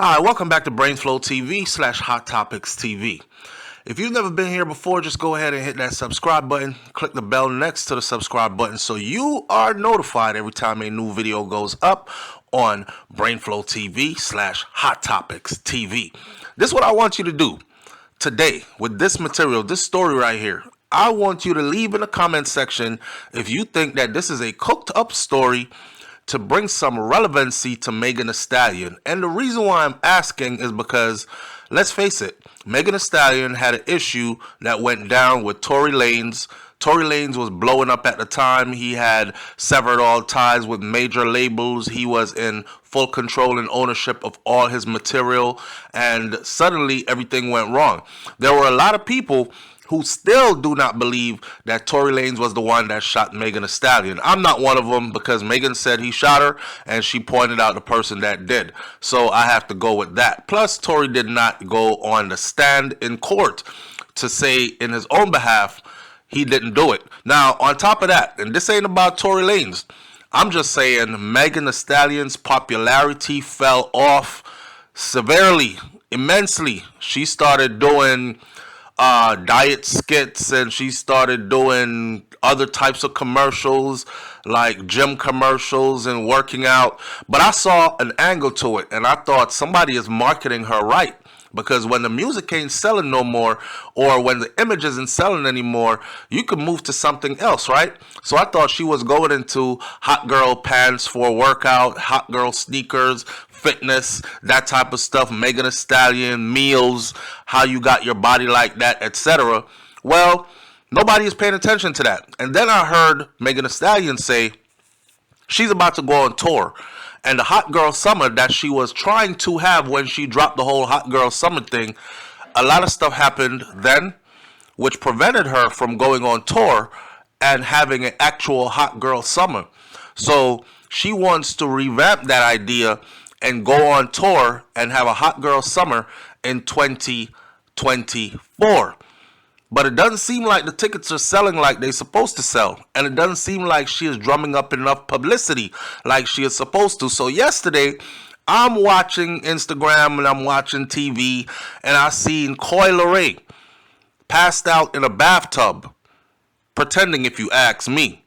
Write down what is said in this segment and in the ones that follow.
Hi, welcome back to BrainFLoTv / Hot Topics TV. If you've never been here before, just go ahead and hit that subscribe button. Click the bell next to the subscribe button so you are notified every time a new video goes up on BrainFLoTv / Hot Topics TV. This is what I want you to do today with this material, this story right here. I want you to leave in the comment section if you think that this is a cooked up story to bring some relevancy to Megan Thee Stallion. And the reason why I'm asking is because, let's face it, Megan Thee Stallion had an issue that went down with Tory Lanez. Tory Lanez was blowing up at the time. He had severed all ties with major labels. He was in full control and ownership of all his material. And suddenly everything went wrong. There were a lot of people who still do not believe that Tory Lanez was the one that shot Megan Thee Stallion. I'm not one of them because Megan said he shot her and she pointed out the person that did. So I have to go with that. Plus, Tory did not go on the stand in court to say in his own behalf he didn't do it. Now, on top of that, and this ain't about Tory Lanez, I'm just saying Megan Thee Stallion's popularity fell off severely, immensely. She started doing diet skits and she started doing other types of commercials like gym commercials and working out. But I saw an angle to it and I thought somebody is marketing her right, because when the music ain't selling no more or when the image isn't selling anymore, you can move to something else, right? So I thought she was going into hot girl pants for a workout, hot girl sneakers, fitness, that type of stuff, Megan Thee Stallion, meals, how you got your body like that, etc. Well, nobody is paying attention to that. And then I heard Megan Thee Stallion say she's about to go on tour. And the Hot Girl Summer that she was trying to have when she dropped the whole Hot Girl Summer thing, a lot of stuff happened then which prevented her from going on tour and having an actual Hot Girl Summer. So she wants to revamp that idea and go on tour and have a Hot Girl Summer in 2024. But it doesn't seem like the tickets are selling like they're supposed to sell. And it doesn't seem like she is drumming up enough publicity like she is supposed to. So yesterday, I'm watching Instagram and I'm watching TV, and I seen Coi Leray passed out in a bathtub, pretending, if you ask me.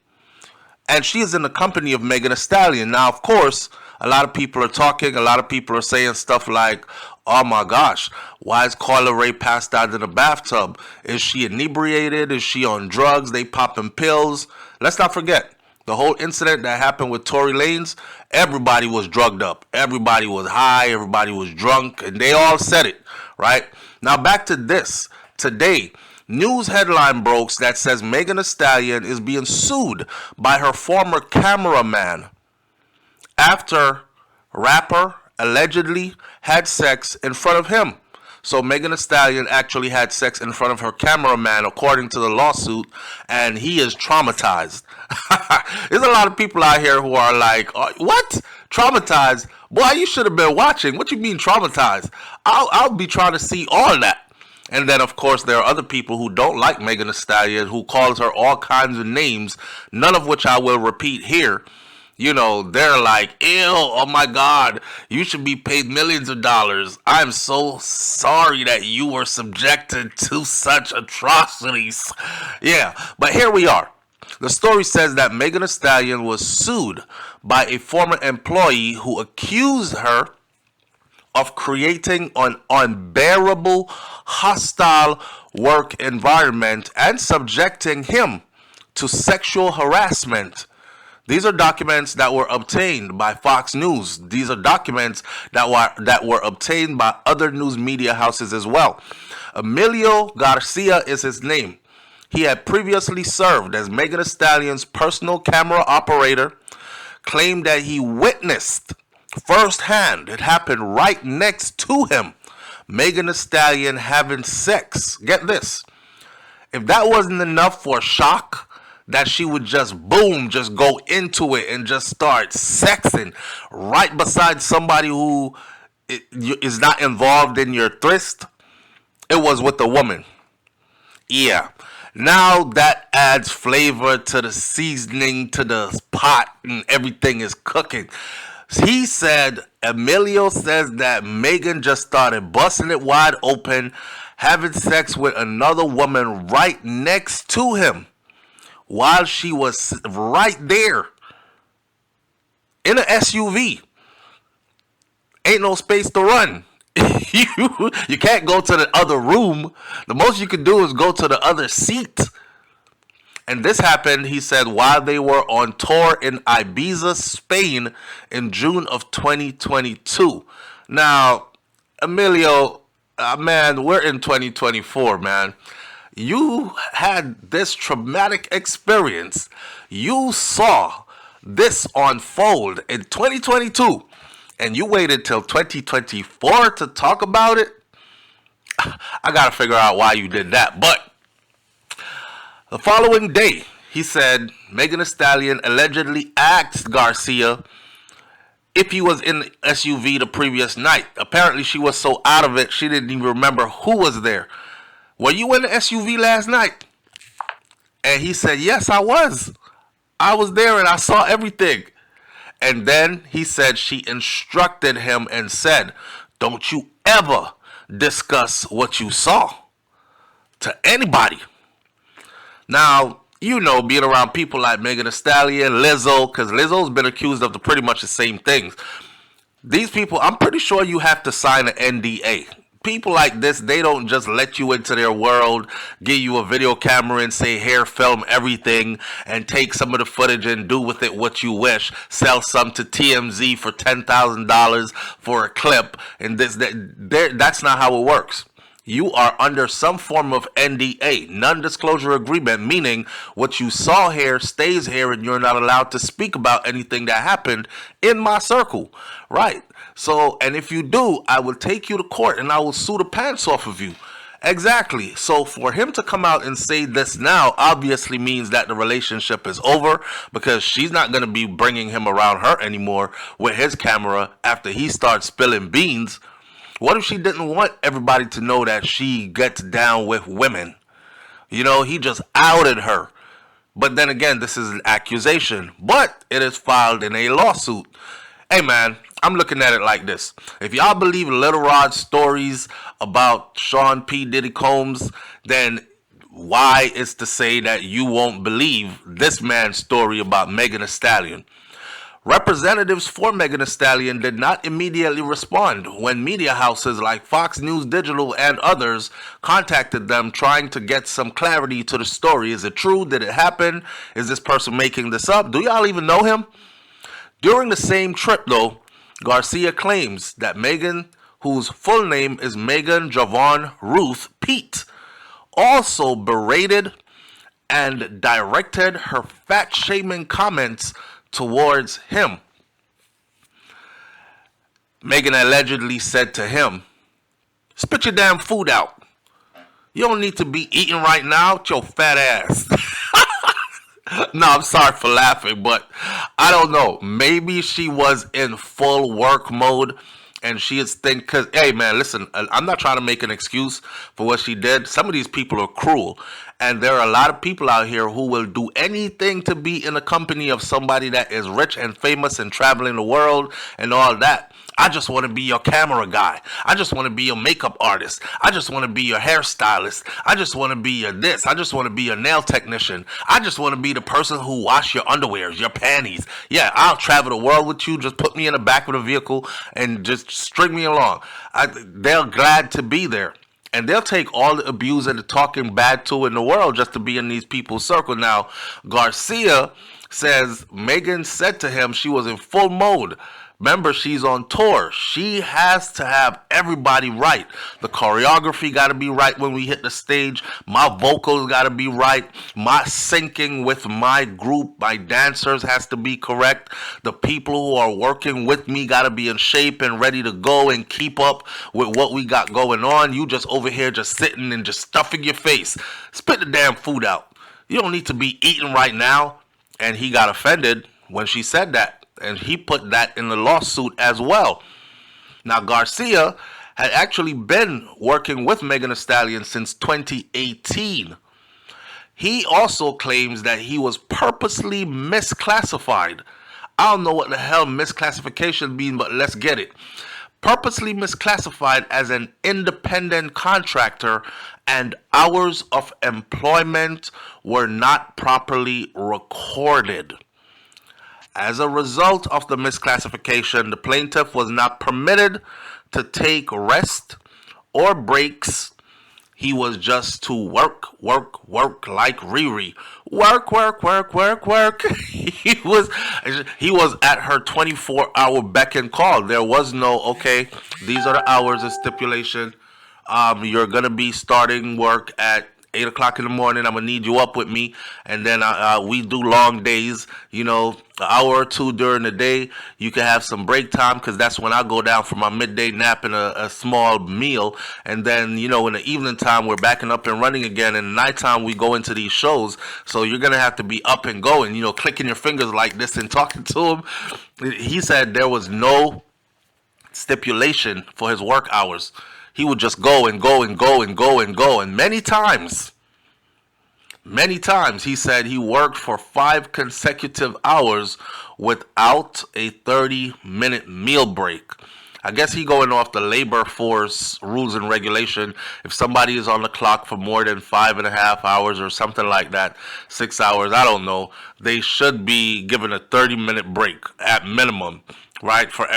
And she is in the company of Megan Thee Stallion. Now, of course, a lot of people are talking. A lot of people are saying stuff like, oh my gosh, why is Coi Leray passed out in a bathtub? Is she inebriated? Is she on drugs? They popping pills? Let's not forget, the whole incident that happened with Tory Lanez, everybody was drugged up. Everybody was high. Everybody was drunk. And they all said it, right? Now back to this. Today, news headline broke that says Megan Thee Stallion is being sued by her former cameraman after rapper allegedly had sex in front of him. So Megan Thee Stallion actually had sex in front of her cameraman, according to the lawsuit, and he is traumatized. There's a lot of people out here who are like, oh, what? Traumatized? Boy, you should have been watching. What you mean traumatized? I'll be trying to see all that. And then, of course, there are other people who don't like Megan Thee Stallion, who calls her all kinds of names, none of which I will repeat here. You know, they're like, ew, oh my God, you should be paid millions of dollars. I'm so sorry that you were subjected to such atrocities. Yeah, but here we are. The story says that Megan Thee Stallion was sued by a former employee who accused her of creating an unbearable, hostile work environment and subjecting him to sexual harassment. These are documents that were obtained by Fox News. These are documents that were obtained by other news media houses as well. Emilio Garcia is his name. He had previously served as Megan Thee Stallion's personal camera operator, claimed that he witnessed firsthand, it happened right next to him, Megan Thee Stallion having sex. Get this. If that wasn't enough for shock, that she would just boom, just go into it and just start sexing right beside somebody who is not involved in your tryst, it was with a woman. Yeah. Now that adds flavor to the seasoning, to the pot, and everything is cooking. He said Emilio says that Megan just started busting it wide open, having sex with another woman right next to him while she was right there in an SUV. Ain't no space to run. You can't go to the other room. The most you can do is go to the other seat. And this happened, he said, while they were on tour in Ibiza, Spain in June of 2022. Now, Emilio, man, we're in 2024, man. You had this traumatic experience. You saw this unfold in 2022. And you waited till 2024 to talk about it? I gotta figure out why you did that. But the following day, he said Megan Thee Stallion allegedly asked Garcia if he was in the SUV the previous night. Apparently, she was so out of it, she didn't even remember who was there. Were you in the SUV last night? And he said, yes, I was. I was there and I saw everything. And then he said she instructed him and said, don't you ever discuss what you saw to anybody. Now, you know, being around people like Megan Thee Stallion, Lizzo, because Lizzo's been accused of pretty much the same things. These people, I'm pretty sure you have to sign an NDA. People like this, they don't just let you into their world, give you a video camera and say, here, film everything, and take some of the footage and do with it what you wish. Sell some to TMZ for $10,000 for a clip, and that's not how it works. You are under some form of NDA, non-disclosure agreement, meaning what you saw here stays here and you're not allowed to speak about anything that happened in my circle, right? So, and if you do, I will take you to court and I will sue the pants off of you. Exactly. So for him to come out and say this now obviously means that the relationship is over, because she's not going to be bringing him around her anymore with his camera after he starts spilling beans. What if she didn't want everybody to know that she gets down with women? You know, he just outed her. But then again, this is an accusation, but it is filed in a lawsuit. Hey man, I'm looking at it like this. If y'all believe Little Rod's stories about Sean P. Diddy Combs, then why is to say that you won't believe this man's story about Megan Thee Stallion? Representatives for Megan Thee Stallion did not immediately respond when media houses like Fox News Digital and others contacted them trying to get some clarity to the story. Is it true? Did it happen? Is this person making this up? Do y'all even know him? During the same trip, though, Garcia claims that Megan, whose full name is Megan Javon Ruth Pete, also berated and directed her fat-shaming comments towards him. Megan allegedly said to him, spit your damn food out. You don't need to be eating right now with your fat ass. No, I'm sorry for laughing, but I don't know. Maybe she was in full work mode and she is thinking, because, hey man, listen, I'm not trying to make an excuse for what she did. Some of these people are cruel. And there are a lot of people out here who will do anything to be in the company of somebody that is rich and famous and traveling the world and all that. I just want to be your camera guy. I just want to be your makeup artist. I just want to be your hairstylist. I just want to be your this. I just want to be your nail technician. I just want to be the person who wash your underwears, your panties. Yeah, I'll travel the world with you. Just put me in the back of the vehicle and just string me along. They're glad to be there. And they'll take all the abuse and the talking bad to in the world just to be in these people's circle. Now, Garcia says Megan said to him she was in full mode. Remember, she's on tour. She has to have everybody right. The choreography got to be right when we hit the stage. My vocals got to be right. My syncing with my group, my dancers has to be correct. The people who are working with me got to be in shape and ready to go and keep up with what we got going on. You just over here just sitting and just stuffing your face. Spit the damn food out. You don't need to be eating right now. And he got offended when she said that. And he put that in the lawsuit as well. Now, Garcia had actually been working with Megan Thee Stallion since 2018. He also claims that he was purposely misclassified I don't know what the hell misclassification means, but let's get it. Purposely misclassified as an independent contractor, and hours of employment were not properly recorded. As a result of the misclassification, the plaintiff was not permitted to take rest or breaks. He was just to work like Riri. Work. He was at her 24-hour beck and call. There was no, okay, these are the hours of stipulation. You're gonna be starting work at 8 o'clock in the morning. I'm gonna need you up with me, and then we do long days. An hour or two during the day. You can have some break time because that's when I go down for my midday nap and a small meal, and then in the evening time we're backing up and running again. And nighttime we go into these shows, so you're gonna have to be up and going. Clicking your fingers like this and talking to him. He said there was no stipulation for his work hours. He would just go and go and go and go and go. And many times he said he worked for 5 consecutive hours without a 30-minute meal break. I guess he going off the labor force rules and regulation. If somebody is on the clock for more than 5.5 hours or something like that, 6 hours, I don't know, they should be given a 30-minute break at minimum, right? For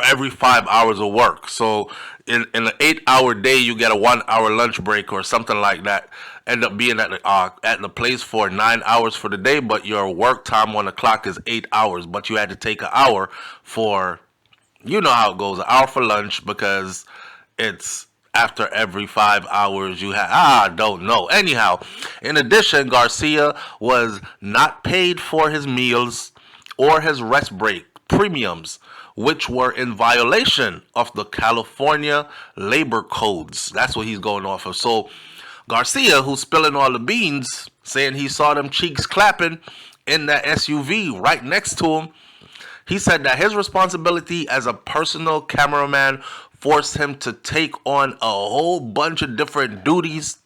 every 5 hours of work. So in an 8-hour day, you get a 1-hour lunch break or something like that. End up being at the place for 9 hours for the day, but your work time on the clock is 8 hours. But you had to take an hour for, you know how it goes, an hour for lunch because it's after every 5 hours you have, I don't know. Anyhow, in addition, Garcia was not paid for his meals or his rest break premiums, which were in violation of the California labor codes. That's what he's going off of. So Garcia, who's spilling all the beans, saying he saw them cheeks clapping in that SUV right next to him, he said that his responsibility as a personal cameraman forced him to take on a whole bunch of different duties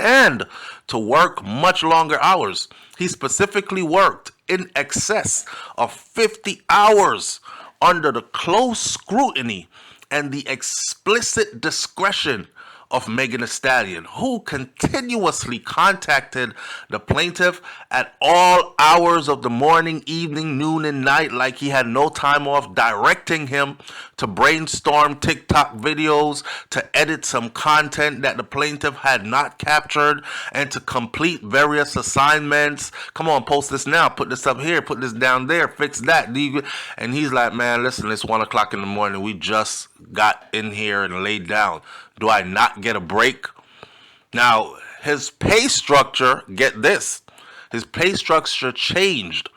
and to work much longer hours. He specifically worked in excess of 50 hours under the close scrutiny and the explicit discretion of Megan Thee Stallion, who continuously contacted the plaintiff at all hours of the morning, evening, noon, and night like he had no time off, directing him to brainstorm TikTok videos, to edit some content that the plaintiff had not captured, and to complete various assignments. Come on, post this now, put this up here, put this down there, fix that. And he's like, man, listen, it's 1 o'clock in the morning. We just got in here and laid down. Do I not get a break? Now, his pay structure, get this, his pay structure changed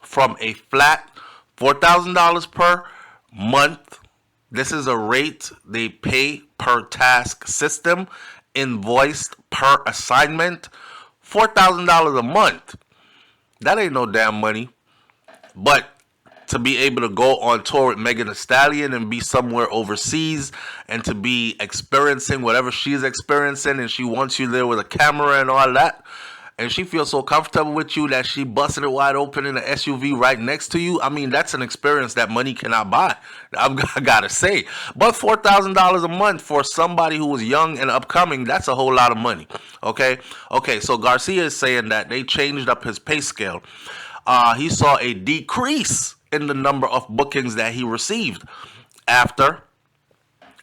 from a flat $4,000 per month. This is a rate they pay per task system, invoiced per assignment. $4,000 a month. That ain't no damn money. But to be able to go on tour with Megan Thee Stallion and be somewhere overseas and to be experiencing whatever she's experiencing, and she wants you there with a camera and all that, and she feels so comfortable with you that she busted it wide open in the SUV right next to you. I mean, that's an experience that money cannot buy, I gotta say. But $4,000 a month for somebody who was young and upcoming, that's a whole lot of money. Okay, so Garcia is saying that they changed up his pay scale. He saw a decrease in the number of bookings that he received after,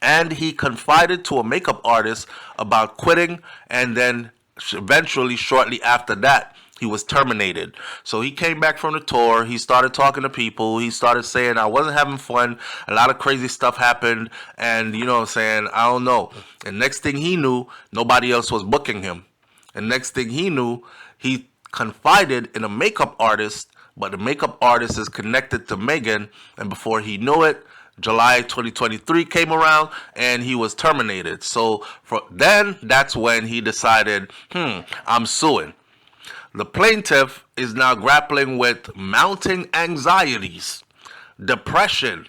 and he confided to a makeup artist about quitting, and then eventually shortly after that he was terminated. So he came back from the tour, he started talking to people, he started saying, I wasn't having fun, a lot of crazy stuff happened, and you know what I'm saying, I don't know. And next thing he knew, nobody else was booking him. And next thing he knew, he confided in a makeup artist, but the makeup artist is connected to Megan, and before he knew it, July 2023 came around and he was terminated. So then that's when he decided, I'm suing. The plaintiff is now grappling with mounting anxieties, depression,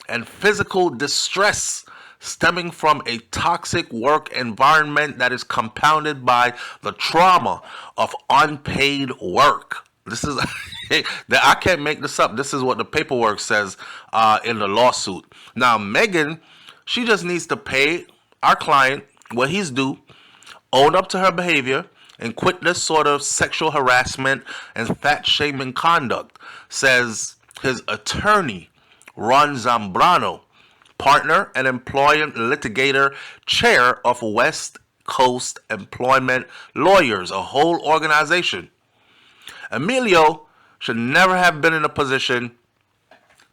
and physical distress stemming from a toxic work environment that is compounded by the trauma of unpaid work. This is That I can't make this up. This is what the paperwork says in the lawsuit. Now, Megan, she just needs to pay our client what he's due, own up to her behavior, and quit this sort of sexual harassment and fat-shaming conduct, says his attorney, Ron Zambrano, partner and employment litigator, chair of West Coast Employment Lawyers, a whole organization. Emilio should never have been in a position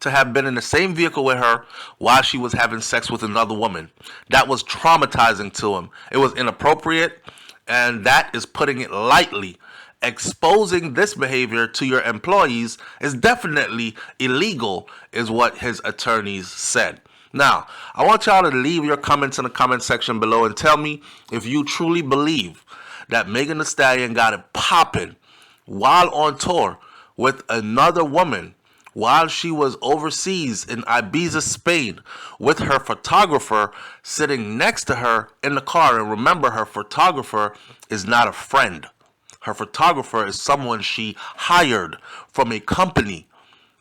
to have been in the same vehicle with her while she was having sex with another woman. That was traumatizing to him. It was inappropriate, and that is putting it lightly. Exposing this behavior to your employees is definitely illegal, is what his attorneys said. Now, I want y'all to leave your comments in the comment section below and tell me if you truly believe that Megan Thee Stallion got it popping while on tour with another woman while she was overseas in Ibiza, Spain, with her photographer sitting next to her in the car. And remember, her photographer is not a friend. Her photographer is someone she hired from a company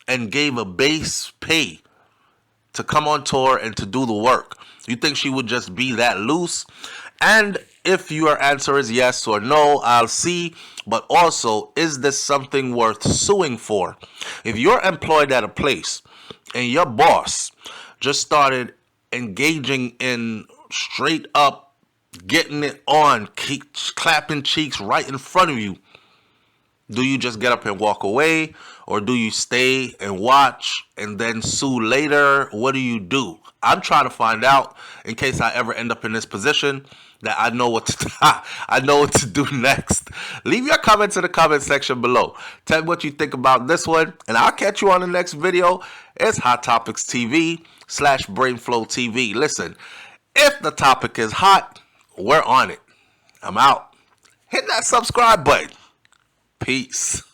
and gave a base pay to come on tour and to do the work. You think she would just be that loose? And if your answer is yes or no, I'll see. But also, is this something worth suing for? If you're employed at a place and your boss just started engaging in straight up getting it on, clapping cheeks right in front of you, do you just get up and walk away, or do you stay and watch and then sue later? What do you do? I'm trying to find out in case I ever end up in this position, that I know what to do next. Leave your comments in the comment section below. Tell me what you think about this one, and I'll catch you on the next video. It's Hot Topics TV /BrainFLoTv. Listen, if the topic is hot, we're on it. I'm out. Hit that subscribe button. Peace.